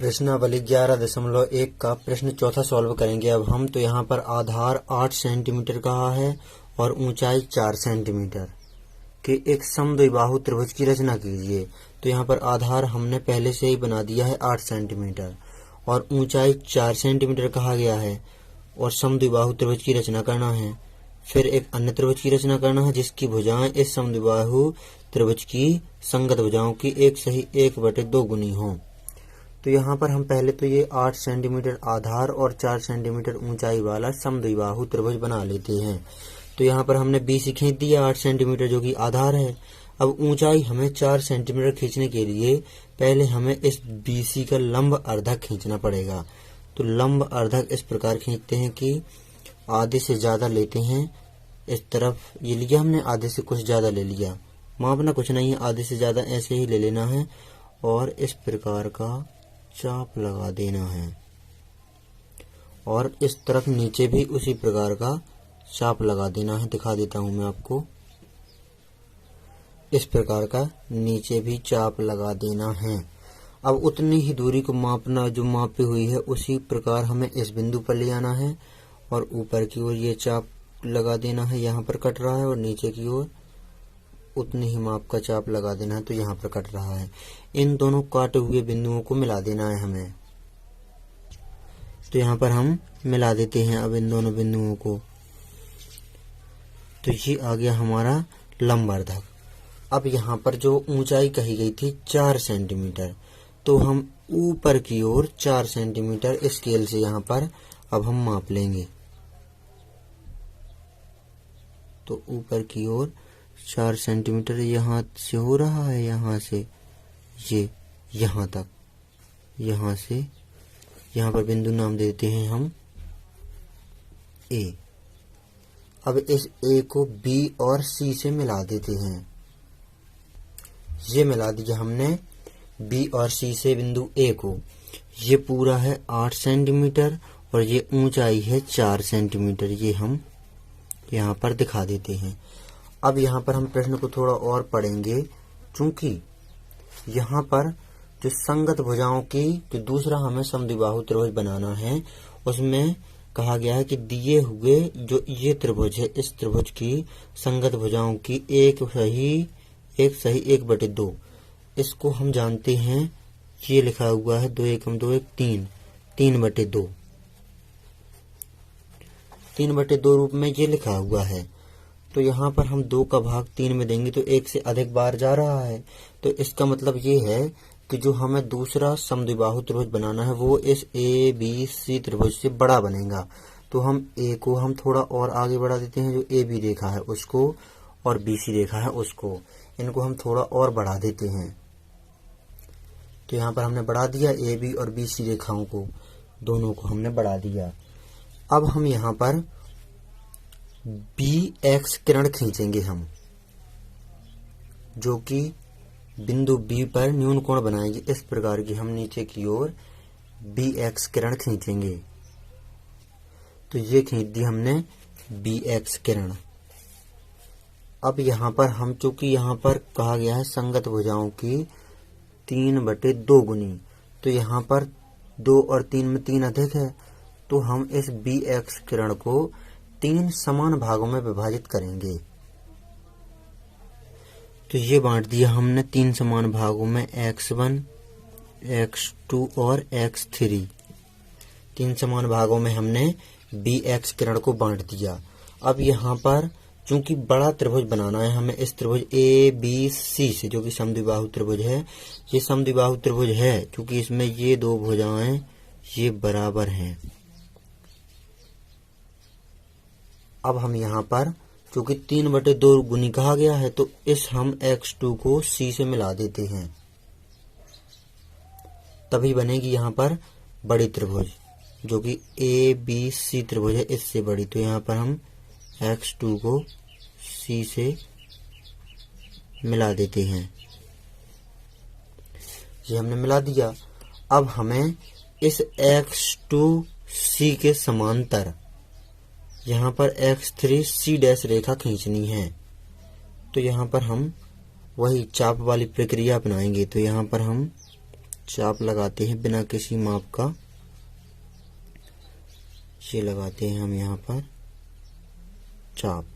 प्रश्नावली 11.1 का प्रश्न चौथा सॉल्व करेंगे अब हम। तो यहाँ पर आधार 8 सेंटीमीटर कहा है और ऊंचाई 4 सेंटीमीटर के एक समद्विबाहु त्रिभुज की रचना कीजिए। तो यहाँ पर आधार हमने पहले से ही बना दिया है 8 सेंटीमीटर और ऊंचाई 4 सेंटीमीटर कहा गया है और समद्विबाहु त्रिभुज की रचना करना है। फिर एक अन्य त्रिभुज की रचना करना है जिसकी भुजाएं इस समद्विबाहु त्रिभुज की संगत भुजाओं की एक सही 1/2 गुनी हों। तो यहाँ पर हम पहले तो ये 8 सेंटीमीटर आधार और 4 सेंटीमीटर ऊंचाई वाला समद्विबाहु त्रिभुज बना लेते हैं। तो यहाँ पर हमने BC खींच दिया 8 सेंटीमीटर जो कि आधार है। अब ऊंचाई हमें 4 सेंटीमीटर खींचने के लिए पहले हमें इस BC का लंब अर्धक खींचना पड़ेगा। तो लंब अर्धक इस प्रकार खींचते हैं कि आधे से ज्यादा लेते हैं, इस तरफ ये लिया हमने, आधे से कुछ ज्यादा ले लिया, मापना कुछ नहीं है, आधे से ज्यादा ऐसे ही ले लेना है और इस प्रकार का चाप लगा देना है और इस तरफ नीचे भी उसी प्रकार का चाप लगा देना है। दिखा देता हूं मैं आपको, इस प्रकार का नीचे भी चाप लगा देना है। अब उतनी ही दूरी को मापना जो मापी हुई है उसी प्रकार हमें इस बिंदु पर ले आना है और ऊपर की ओर ये चाप लगा देना है। यहाँ पर कट रहा है और नीचे की ओर उतनी ही माप का चाप लगा देना है। तो यहाँ पर कट रहा है, इन दोनों काटे हुए बिंदुओं को मिला देना है हमें। तो यहाँ पर हम मिला देते हैं अब इन दोनों बिंदुओं को। तो ये आ गया हमारा लंब अर्धक। अब यहाँ पर जो ऊंचाई कही गई थी 4 सेंटीमीटर, तो हम ऊपर की ओर 4 सेंटीमीटर स्केल से यहाँ पर अब हम माप लेंगे। तो ऊपर की ओर 4 सेंटीमीटर यहाँ से हो रहा है, यहाँ से ये यहाँ तक, यहाँ से यहाँ पर बिंदु नाम देते हैं हम A। अब इस A को B और C से मिला देते हैं। ये मिला दिया हमने B और C से बिंदु A को। ये पूरा है 8 सेंटीमीटर और ये ऊंचाई है 4 सेंटीमीटर। ये हम यहाँ पर दिखा देते हैं। अब यहाँ पर हम प्रश्न को थोड़ा और पढ़ेंगे, चूंकि यहाँ पर जो संगत भुजाओं की जो दूसरा हमें समद्विबाहु त्रिभुज बनाना है उसमें कहा गया है कि दिए हुए जो ये त्रिभुज है इस त्रिभुज की संगत भुजाओं की एक सही 1/2। इसको हम जानते हैं, ये लिखा हुआ है 2 एकम 2 एक 3/2 3/2 रूप में ये लिखा हुआ है। तो यहाँ पर हम 2 का भाग 3 में देंगे तो 1 से अधिक बार जा रहा है। तो इसका मतलब ये है कि जो हमें दूसरा समद्विबाहु त्रिभुज बनाना है वो इस ABC त्रिभुज से बड़ा बनेगा। तो हम A को हम थोड़ा और आगे बढ़ा देते हैं, जो AB रेखा है उसको और BC रेखा है उसको, इनको हम थोड़ा और बढ़ा देते हैं। तो यहाँ पर हमने बढ़ा दिया AB और BC रेखाओं को, दोनों को हमने बढ़ा दिया। अब हम यहाँ पर BX किरण खींचेंगे हम, जो कि बिंदु B पर न्यून कोण बनाएंगे। इस प्रकार की हम नीचे की ओर BX किरण खींचेंगे। तो ये खींच दी हमने BX किरण। अब यहाँ पर हम, चूंकि यहाँ पर कहा गया है संगत भुजाओं की 3/2 गुनी, तो यहाँ पर 2 और 3 में 3 अधिक है। तो हम इस BX किरण को 3 समान भागों में विभाजित करेंगे। तो ये बांट दिया हमने 3 समान भागों में, X1, X2 और X3। 3 समान भागों में हमने BX किरण को बांट दिया। अब यहाँ पर चूंकि बड़ा त्रिभुज बनाना है हमें, इस त्रिभुज ABC से, जो कि समद्विबाहु त्रिभुज है, ये समद्विबाहु त्रिभुज है क्योंकि इसमें ये 2 भुजाएं ये बराबर हैं। अब हम यहाँ पर चूंकि 3/2 गुनी कहा गया है तो इस हम X2 को C से मिला देते हैं, तभी बनेगी यहाँ पर बड़ी त्रिभुज जो कि ABC त्रिभुज है, इससे बड़ी। तो यहाँ पर हम X2 को C से मिला देते हैं। ये हमने मिला दिया। अब हमें इस X2C के समांतर यहाँ पर X3C' रेखा खींचनी है। तो यहाँ पर हम वही चाप वाली प्रक्रिया अपनाएंगे। तो यहाँ पर हम चाप लगाते हैं बिना किसी माप का। ये लगाते हैं हम यहाँ पर चाप।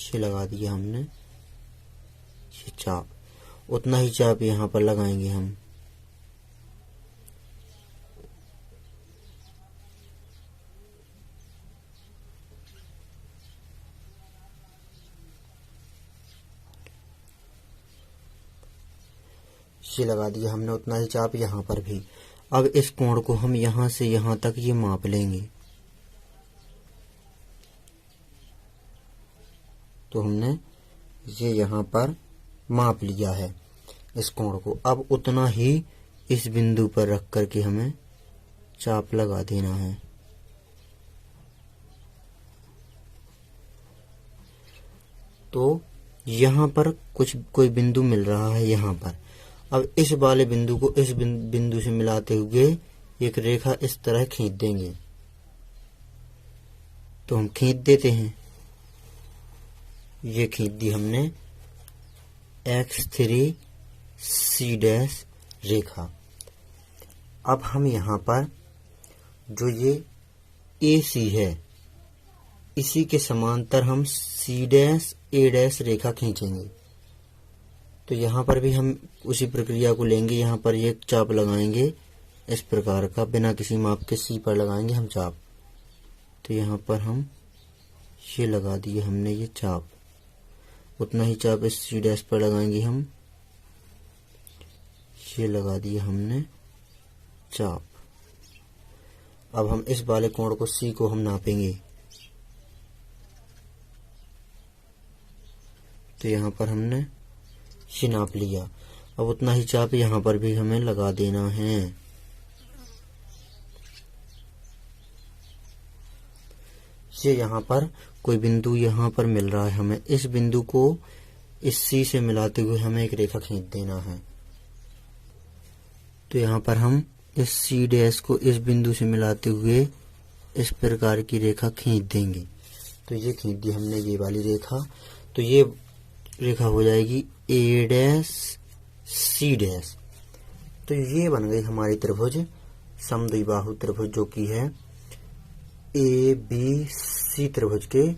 ये लगा दिया हमने, ये चाप। उतना ही चाप यहाँ पर लगाएंगे हम। ये लगा दिया हमने, उतना ही चाप यहाँ पर भी। अब इस कोण को हम यहाँ से यहाँ तक ये माप लेंगे। तो हमने ये यहाँ पर माप लिया है इस कोण को। अब उतना ही इस बिंदु पर रख करके हमें चाप लगा देना है। तो यहाँ पर कोई बिंदु मिल रहा है यहाँ पर। अब इस वाले बिंदु को इस बिंदु से मिलाते हुए एक रेखा इस तरह खींच देंगे। तो हम खींच देते हैं। ये खींच दी हमने x3c' रेखा। अब हम यहाँ पर जो ये AC है इसी के समांतर हम C', रेखा खींचेंगे। तो यहाँ पर भी हम उसी प्रक्रिया को लेंगे। यहाँ पर एक चाप लगाएंगे इस प्रकार का, बिना किसी माप के C पर लगाएंगे हम चाप। तो यहाँ पर हम ये लगा दिए हमने ये चाप। उतना ही चाप इस C' पर लगाएंगे हम। ये लगा दिया हमने चाप। अब हम इस वाले कोण को C को हम नापेंगे। तो यहाँ पर हमने ये नाप लिया। अब उतना ही चाप यहाँ पर भी हमें लगा देना है। ये यहाँ पर कोई बिंदु यहाँ पर मिल रहा है हमें। इस बिंदु को इस C से मिलाते हुए हमें एक रेखा खींच देना है। तो यहाँ पर हम इस C' को इस बिंदु से मिलाते हुए इस प्रकार की रेखा खींच देंगे। तो ये खींच दी हमने ये वाली रेखा। तो ये रेखा हो जाएगी A', C'। तो ये बन गई हमारी त्रिभुज, समद्विबाहु त्रिभुज, जो कि है ABC त्रिभुज के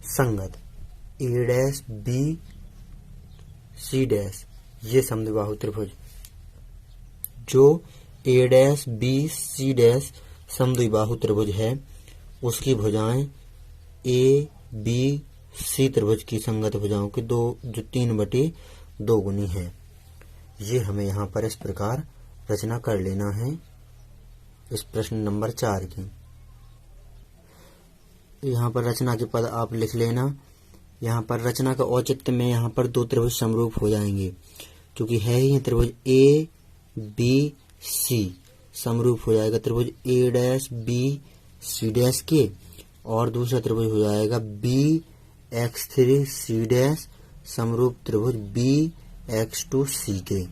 संगत। A', B, C', ये समद्विबाहु त्रिभुज जो A', B, C' समद्विबाहु त्रिभुज है, उसकी भुजाएं A, B, C त्रिभुज की संगत भुजाओं की जो 3/2 गुनी है। ये हमें यहाँ पर इस प्रकार रचना कर लेना है इस प्रश्न नंबर 4 की। यहाँ पर रचना के पद आप लिख लेना। यहाँ पर रचना का औचित्य में यहाँ पर 2 त्रिभुज समरूप हो जाएंगे, क्योंकि है ही त्रिभुज A, B, C समरूप हो जाएगा त्रिभुज A', B, C' के। और दूसरा त्रिभुज हो जाएगा BX3C' समरूप त्रिभुज BX2C के।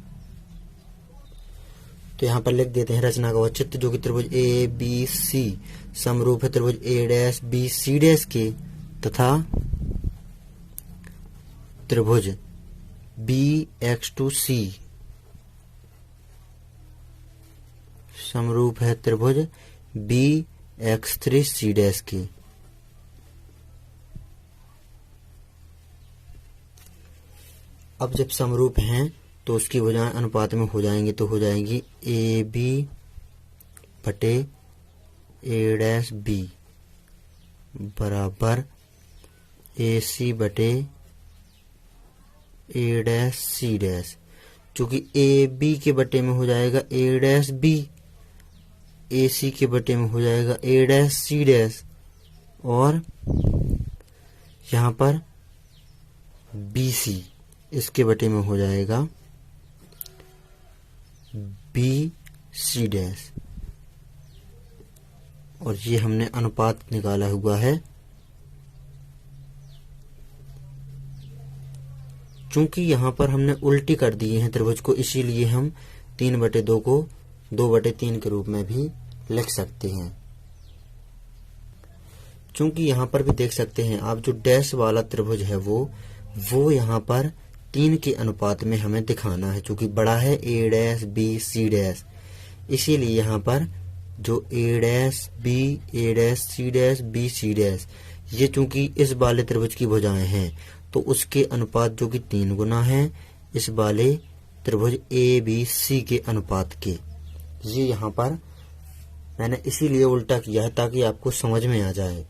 तो यहाँ पर लिख देते हैं रचना का औचित्य, जो कि त्रिभुज ABC समरूप है त्रिभुज A', B, C' के, तथा त्रिभुज BX2C समरूप है त्रिभुज BX3C' की। अब जब समरूप हैं तो उसकी भुजाएं अनुपात में हो जाएंगी। तो हो जाएंगी AB बटे A', B बराबर AC बटे A', C'। चूंकि AB के बटे में हो जाएगा A', B, AC के बटे में हो जाएगा A', C', और यहाँ पर BC इसके बटे में हो जाएगा BC'। और ये हमने अनुपात निकाला हुआ है। चूंकि यहाँ पर हमने उल्टी कर दिए हैं त्रिभुज को, इसीलिए हम 3/2 को 2/3 के रूप में भी लिख सकते हैं। चूंकि यहाँ पर भी देख सकते हैं आप, जो डैश वाला त्रिभुज है वो यहाँ पर 3 के अनुपात में हमें दिखाना है, चूंकि बड़ा है A dash B C dash, इसीलिए यहाँ पर जो A dash C dash B C dash, ये चूंकि इस वाले त्रिभुज की भुजाएं हैं तो उसके अनुपात जो कि 3 गुना है इस वाले त्रिभुज ए बी सी के अनुपात के। ये यहाँ पर मैंने इसीलिए उल्टा किया है ताकि आपको समझ में आ जाए।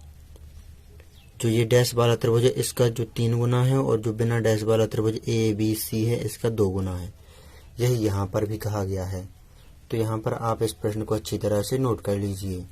जो ये डैश वाला त्रिभुज है इसका जो 3 गुना है और जो बिना डैश वाला त्रिभुज ए बी सी है इसका 2 गुना है। यही यहाँ पर भी कहा गया है। तो यहाँ पर आप इस प्रश्न को अच्छी तरह से नोट कर लीजिए।